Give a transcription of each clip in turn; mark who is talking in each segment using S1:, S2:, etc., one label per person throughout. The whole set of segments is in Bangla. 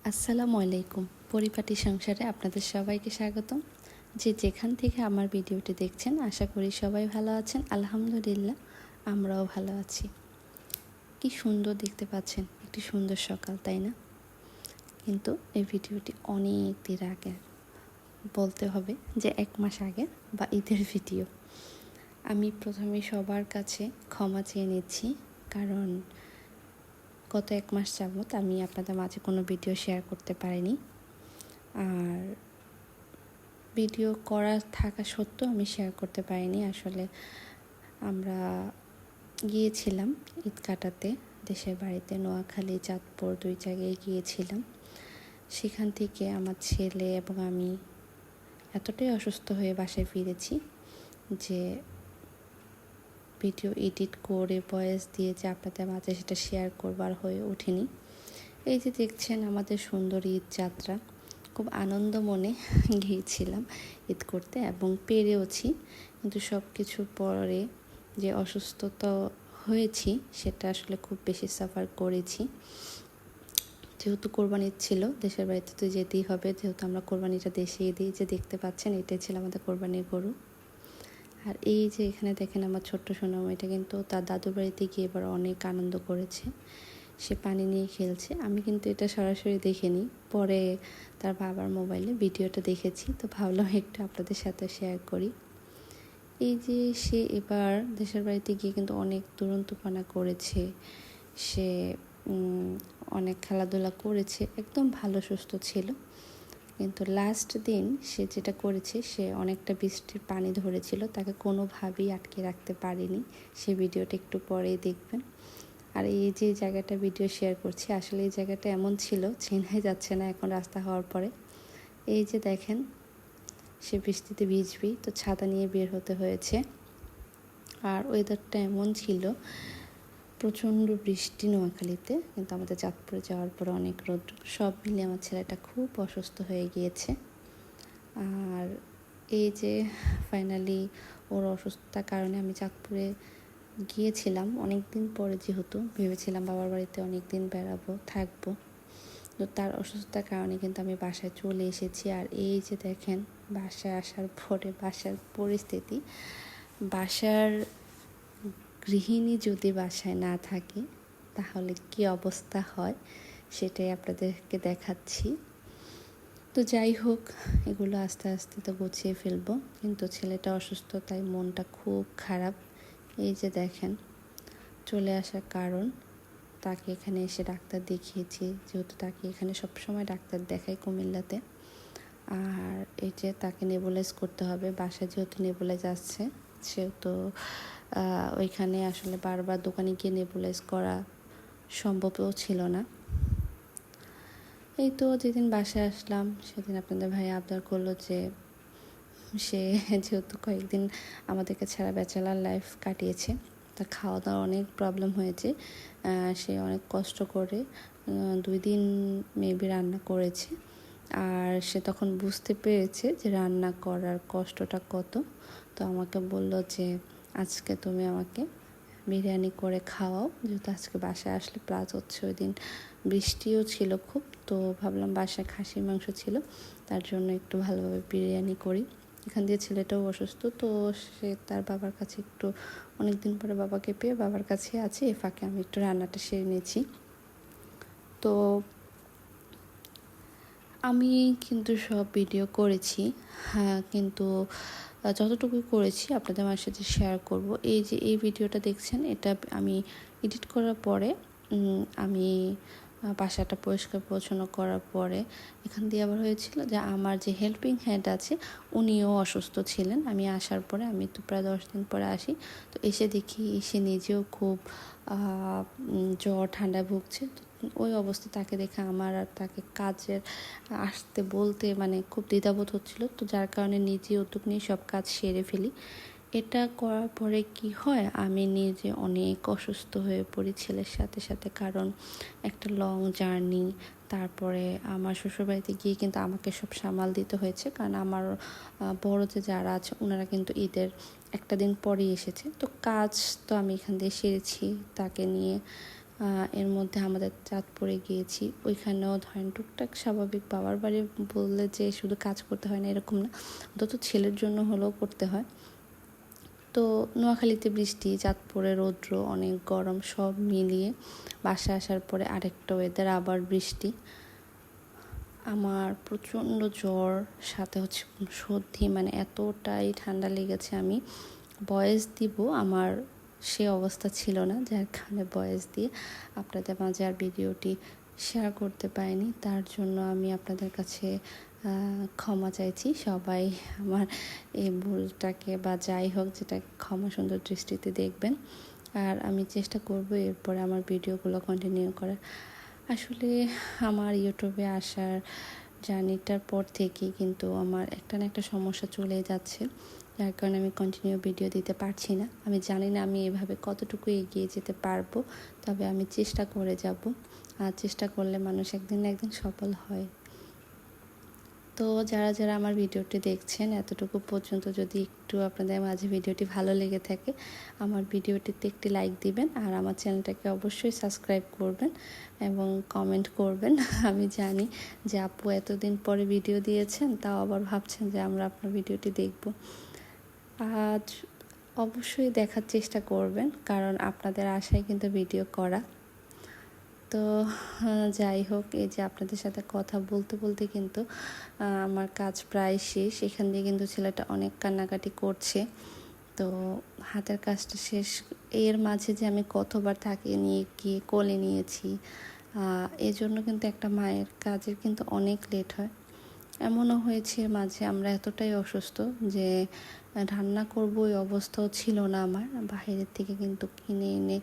S1: আসসালামু আলাইকুম। পরিপাটি সংসারে আপনাদের সবাইকে স্বাগতম। যে যেখান থেকে আমার ভিডিওটি দেখছেন আশা করি সবাই ভালো আছেন। আলহামদুলিল্লাহ আমরাও ভালো আছি। কি সুন্দর দেখতে পাচ্ছেন, একটি সুন্দর সকাল, তাই না? কিন্তু এই ভিডিওটি অনেক দিন আগে, বলতে হবে যে 1 মাস আগে বা ঈদের ভিডিও। আমি প্রথমে সবার কাছে ক্ষমা চেয়ে নিচ্ছি, কারণ গত 1 মাস যাবত আমি আপনাদের মাঝে কোনো ভিডিও শেয়ার করতে পারিনি। আর ভিডিও করা থাকা সত্ত্বেও আমি শেয়ার করতে পারিনি। আসলে আমরা গিয়েছিলাম ঈদ কাটাতে দেশের বাড়িতে, নোয়াখালী, চাঁদপুর 2 জায়গায় গিয়েছিলাম। সেখান থেকে আমার ছেলে এবং আমি এতটাই অসুস্থ হয়ে বাসায় ফিরেছি যে ভিডিও এডিট করে ভয়েস দিয়ে যে আপনাদের মাঝে সেটা শেয়ার করবার হয়ে ওঠেনি। এই যে দেখছেন আমাদের সুন্দর ঈদ যাত্রা, খুব আনন্দ মনে গিয়েছিলাম ঈদ করতে এবং পেরেওছি। কিন্তু সব কিছুর পরে যে অসুস্থতা হয়েছি সেটা আসলে খুব বেশি সাফার করেছি। যেহেতু কোরবানি ছিল, দেশের বাড়িতে তো যেতেই হবে, যেহেতু আমরা কোরবানিটা দেশেই দিই। যে দেখতে পাচ্ছেন এটাই ছিল আমাদের কোরবানির গরু। আর এই যে এখানে দেখেন আমার ছোট্ট সোনামা, এটা কিন্তু তার দাদুর বাড়িতে গিয়ে এবার অনেক আনন্দ করেছে। সে পানি নিয়ে খেলছে। আমি কিন্তু এটা সরাসরি দেখিনি, পরে তার বাবার মোবাইলে ভিডিওটা দেখেছি, তো ভাবলাম একটু আপনাদের সাথে শেয়ার করি। এই যে সে এবার দেশের বাড়িতে গিয়ে কিন্তু অনেক দুরন্তপনা করেছে, সে অনেক খেলাধুলা করেছে, একদম ভালো সুস্থ ছিল। কিন্তু লাস্ট দিন সে যেটা করেছে, সে অনেকটা বৃষ্টির পানি ধরেছিল, তাকে কোনোভাবেই আটকে রাখতে পারেনি। সে ভিডিওটা একটু পরেই দেখবেন। আর এই যে জায়গাটা ভিডিও শেয়ার করছি, আসলে এই জায়গাটা এমন ছিল চেনাই যাচ্ছে না এখন রাস্তা হওয়ার পরে। এই যে দেখেন সে বৃষ্টিতে ভিজবেই, তো ছাতা নিয়ে বের হতে হয়েছে। আর ওয়েদারটা এমন ছিল, প্রচণ্ড বৃষ্টি নোয়াখালীতে, কিন্তু আমাদের চাঁদপুরে যাওয়ার পরে অনেক রোদ। সব মিলে আমার ছেলেটা খুব অসুস্থ হয়ে গিয়েছে। আর এই যে ফাইনালি ওর অসুস্থতার কারণে আমি চাঁদপুরে গিয়েছিলাম অনেক দিন পরে, যেহেতু ভেবেছিলাম বাবার বাড়িতে অনেক দিন বেড়াবো, থাকবো। তো তার অসুস্থতার কারণে কিন্তু আমি বাসায় চলে এসেছি। আর এই যে দেখেন বাসায় আসার পরে বাসার পরিস্থিতি, বাসার গৃহিণী যদি বাসায় না থাকে তাহলে কি অবস্থা হয় সেটাই আপনাদেরকে দেখাচ্ছি। তো যাই হোক, এগুলো আস্তে আস্তে তো গুছিয়ে ফেলবো, কিন্তু ছেলেটা অসুস্থ তাই মনটা খুব খারাপ। এই যে দেখেন চলে আসার কারণ, তাকে এখানে এসে ডাক্তার দেখিয়েছি, যেহেতু তাকে এখানে সবসময় ডাক্তার দেখাই কুমিল্লাতে। আর এই যে তাকে নেবুলাইজ করতে হবে, বাসায় যেহেতু নেবুলাইজ আসছে, সেহেতু ওইখানে আসলে বারবার দোকানে গিয়ে নেবুলাইজ করা সম্ভবও ছিল না। এই তো যেদিন বাসায় আসলাম সেদিন আপনাদের ভাই আবদার করলো যে সে যেহেতু কয়েকদিন আমাদেরকে ছাড়া ব্যাচেলার লাইফ কাটিয়েছে, তার খাওয়া দাওয়ার অনেক প্রবলেম হয়েছে। সে অনেক কষ্ট করে 2 দিন মেবি রান্না করেছে। আর সে তখন বুঝতে পেরেছে যে রান্না করার কষ্টটা কত। তো আমাকে বলল যে আজকে তুমি আমাকে বিরিয়ানি করে খাওয়াও, যেহেতু আজকে বাসায় আসলে প্লাস হচ্ছে ওই দিন বৃষ্টিও ছিল খুব। তো ভাবলাম বাসায় খাসির মাংস ছিল, তার জন্য একটু ভালোভাবে বিরিয়ানি করি। এখান দিয়ে ছেলেটাও অসুস্থ, তো সে তার বাবার কাছে একটু অনেক দিন পরে বাবাকে পেয়ে বাবার কাছে আছে, এ ফাঁকে আমি একটু রান্নাটা সেরে নিয়েছি। তো আমি কিন্তু সব ভিডিও করেছি, হ্যাঁ, কিন্তু যতটুকু করেছি আপনাদের আমার সাথে শেয়ার করব। এই যে এই ভিডিওটা দেখছেন, এটা আমি এডিট করার পরে আমি বাসাটা পরিষ্কার পরিচ্ছন্ন করার পরে এখান দিয়ে আবার হয়েছিল যে আমার যে হেল্পিং হ্যান্ড আছে উনিও অসুস্থ ছিলেন। আমি আসার পরে, আমি তো প্রায় 10 দিন পরে আসি, তো এসে দেখি সে নিজেও খুব জ্বর ঠান্ডায় ভুগছে। ওই অবস্থা তাকে দেখে আমার আর তাকে কাজের আসতে বলতে মানে খুব দ্বিধাবোধ হচ্ছিল, তো যার কারণে নিজে উদ্যোগ নিয়ে সব কাজ সেরে ফেলি। এটা করার পরে কি হয়, আমি নিজে অনেক অসুস্থ হয়ে পড়ি ছেলের সাথে সাথে, কারণ একটা লং জার্নি। তারপরে আমার শ্বশুরবাড়িতে গিয়ে কিন্তু আমাকে সব সামাল দিতে হয়েছে, কারণ আমার বড় যে যারা আছে ওনারা কিন্তু ঈদের একটা দিন পরেই এসেছে। তো কাজ তো আমি এখান দিয়ে সেরেছি তাকে নিয়ে, এর মধ্যে আমাদের চাঁদপুরে গিয়েছি, ওইখানেও ধরেন টুকটাক স্বাভাবিক বাবার বাড়ি বললে যে শুধু কাজ করতে হয় না এরকম না, অন্তত ছেলের জন্য হলেও করতে হয়। তো নোয়াখালীতে বৃষ্টি, চাঁদপুরে রৌদ্র, অনেক গরম, সব মিলিয়ে বাসায় আসার পরে আরেকটা ওয়েদার আবার বৃষ্টি। আমার প্রচণ্ড জ্বর, সাথে হচ্ছে সর্দি, মানে এতটাই ঠান্ডা লেগেছে আমি ভয়েস দিব আমার সে অবস্থা ছিল না, যার কারণে ভয়েস দিয়ে আপনাদের মাঝে আর ভিডিওটি শেয়ার করতে পারিনি। তার জন্য আমি আপনাদের কাছে ক্ষমা চাইছি। সবাই আমার এই ভুলটাকে বা যাই হোক যেটা ক্ষমা সুন্দর দৃষ্টিতে দেখবেন। আর আমি চেষ্টা করব এরপরে আমার ভিডিওগুলো কন্টিনিউ করার। আসলে আমার ইউটিউবে আসার জার্নিটার পর থেকেই কিন্তু আমার একটা না একটা সমস্যা চলেই যাচ্ছে, যার কারণে আমি কন্টিনিউ ভিডিও দিতে পারছি না। আমি জানি না আমি এভাবে কতটুকু এগিয়ে যেতে পারবো, তবে আমি চেষ্টা করে যাব। আর চেষ্টা করলে মানুষ একদিন না একদিন সফল হয়। তো যারা যারা আমার ভিডিওটি দেখছেন এতটুকু পর্যন্ত, যদি একটু আপনাদের মাঝে ভিডিওটি ভালো লেগে থাকে, আমার ভিডিওটিতে একটি লাইক দিবেন আর আমার চ্যানেলটাকে অবশ্যই সাবস্ক্রাইব করবেন এবং কমেন্ট করবেন। আমি জানি যে আপু এতদিন পরে ভিডিও দিয়েছেন, তাও আবার ভাবছেন যে আমরা আপনার ভিডিওটি দেখব। আজ অবশ্যই দেখার চেষ্টা করবেন, কারণ আপনাদের আশায় কিন্তু ভিডিও করা। তো যাই হোক, এই যে আপনাদের সাথে কথা বলতে বলতে কিন্তু আমার কাজ প্রায় শেষ। এখান দিয়ে কিন্তু ছেলেটা অনেক কান্নাকাটি করছে, তো হাতের কাজটা শেষ। এর মাঝে যে আমি কতবার তাকে নিয়ে গিয়ে কোলে নিয়েছি, এই জন্য কিন্তু একটা মায়ের কাজের কিন্তু অনেক লেট হয়। এমনও হয়েছে মাঝে আমরা এতটাই অসুস্থ যে রান্না করবো ওই অবস্থাও ছিল না আমার, বাইরের থেকে কিন্তু কিনে এনে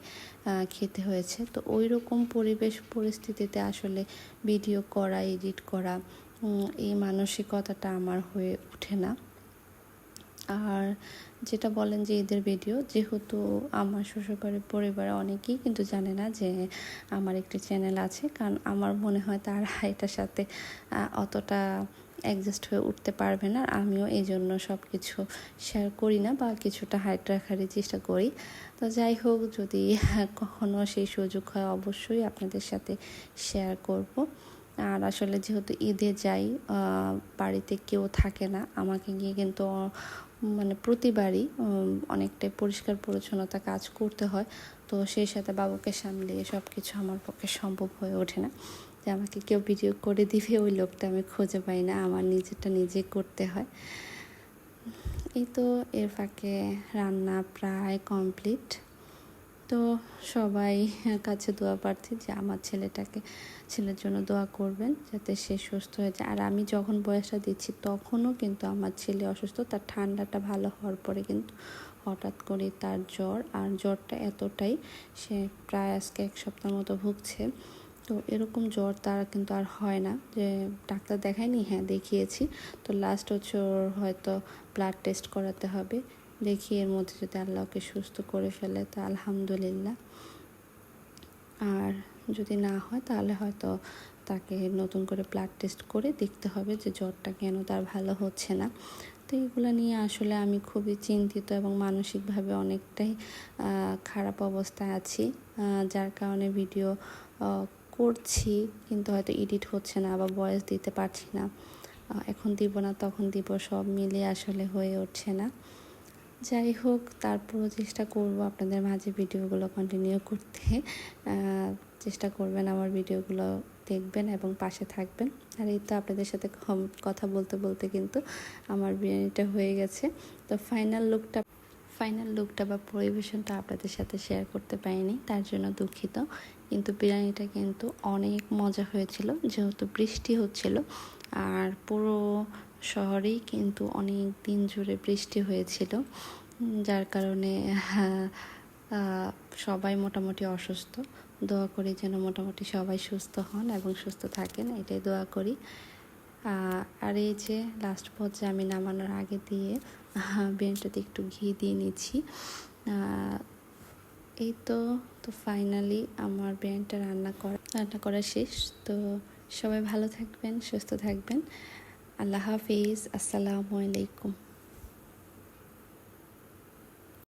S1: খেতে হয়েছে। তো ওই রকম পরিবেশ পরিস্থিতিতে আসলে ভিডিও করা, এডিট করা, এই মানসিকতাটা আমার হয়ে ওঠে না। আর যেটা বলেন যে ঈদের ভিডিও, যেহেতু আমার শ্বশুরবাড়ির পরিবারে অনেকেই কিন্তু জানে না যে আমার একটি চ্যানেল আছে, কারণ আমার মনে হয় তারা এটার সাথে অতটা অ্যাডজাস্ট হয়ে উঠতে পারবে না। আমিও এই জন্য সব কিছু শেয়ার করি না বা কিছুটা হাইড রাখারই চেষ্টা করি। তো যাই হোক, যদি কখনো সেই সুযোগ হয় অবশ্যই আপনাদের সাথে শেয়ার করব। আর আসলে যেহেতু ঈদে যাই, বাড়িতে কেউ থাকে না, আমাকে গিয়ে কিন্তু মানে প্রতিবারই অনেকটাই পরিষ্কার পরিচ্ছন্নতা কাজ করতে হয়। তো সেই সাথে বাবুকে সামলিয়ে সব কিছু আমার পক্ষে সম্ভব হয়ে ওঠে না যে আমাকে কেউ ভিডিও করে দিবে, ওই লোকটা আমি খুঁজে পাই না, আমার নিজেরটা নিজে করতে হয়। এই তো এর ফাঁকে রান্না প্রায় কমপ্লিট। তো সবাই কাছে দোয়া প্রার্থী যে আমার ছেলের জন্য দোয়া করবেন যাতে সে সুস্থ হয়ে যায়। আর আমি যখন বয়সটা দিচ্ছি তখনও কিন্তু আমার ছেলে অসুস্থ, তার ঠান্ডাটা ভালো হওয়ার পরে কিন্তু হঠাৎ করে তার জ্বর, আর জ্বরটা এতটাই, সে প্রায় আজকে 1 সপ্তাহ মতো ভুগছে। তো এরকম জ্বর তার কিন্তু আর হয় না। যে ডাক্তার দেখায়নি, হ্যাঁ দেখিয়েছি। তো লাস্ট হচ্ছে ওর হয়তো ব্লাড টেস্ট করাতে হবে, দেখি এর মধ্যে যদি আল্লাহকে সুস্থ করে ফেলে তো আলহামদুলিল্লাহ, আর যদি না হয় তাহলে হয়তো তাকে নতুন করে ব্লাড টেস্ট করে দেখতে হবে যে জ্বরটা কেন তার ভালো হচ্ছে না। তো এগুলো নিয়ে আসলে আমি খুবই চিন্তিত এবং মানসিকভাবে অনেকটাই খারাপ অবস্থায় আছি, যার কারণে ভিডিও করছি কিন্তু হয়তো এডিট হচ্ছে না বা ভয়েস দিতে পারছি না। এখন দিব না তখন দিব, সব মিলিয়ে আসলে হয়ে উঠছে না। যাই হোক, তারপরও চেষ্টা করব আপনাদের মাঝে ভিডিওগুলো কন্টিনিউ করতে। চেষ্টা করবেন, আমার ভিডিওগুলো দেখবেন এবং পাশে থাকবেন। আর এই তো আপনাদের সাথে কথা বলতে বলতে কিন্তু আমার বিরিয়ানিটা হয়ে গেছে। তো ফাইনাল লুকটা বা পরিবেশনটা আপনাদের সাথে শেয়ার করতে পারিনি, তার জন্য দুঃখিত। কিন্তু বিরিয়ানিটা কিন্তু অনেক মজা হয়েছিল, যেহেতু বৃষ্টি হচ্ছিল আর পুরো শহরেই কিন্তু অনেক দিন জুড়ে বৃষ্টি হয়েছিল, যার কারণে সবাই মোটামুটি অসুস্থ। দোয়া করি যেন মোটামুটি সবাই সুস্থ হন এবং সুস্থ থাকেন, এটাই দোয়া করি। আর এই যে লাস্ট পর্যায়ে আমি নামানোর আগে দিয়ে বিরিয়ানিটাতে একটু ঘি দিয়ে নিচ্ছি। এই তো ফাইনালি আমার বিরিয়ানিটা রান্না করা শেষ। তো সবাই ভালো থাকবেন, সুস্থ থাকবেন। আল্লাহ হাফিজ, আসসালামু আলাইকুম।